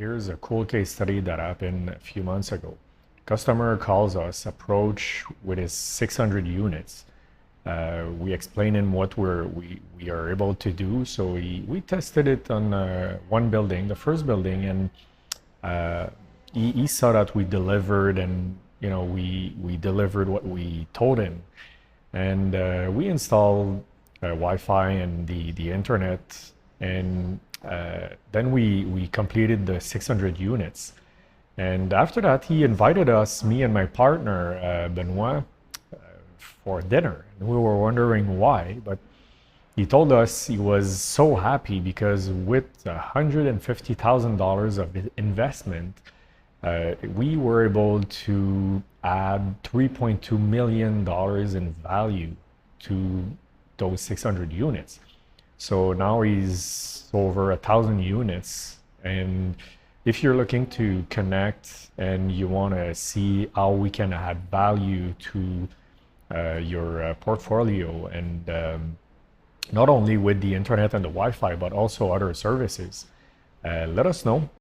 Here's a cool case study that happened a few months ago. Customer calls us, approach with his 600 units. We explain him what we are able to do. So we tested it on one building, the first building, and he saw that we delivered, and we delivered what we told him, and we installed Wi-Fi and the internet, and then we completed the 600 units. And after that, he invited us, me and my partner, Benoit, for dinner. And we were wondering why, but he told us he was so happy because with $150,000 of investment, we were able to add $3.2 million in value to those 600 units. So now he's over 1,000 units. And if you're looking to connect and you want to see how we can add value to your portfolio, and not only with the internet and the Wi-Fi, but also other services, let us know.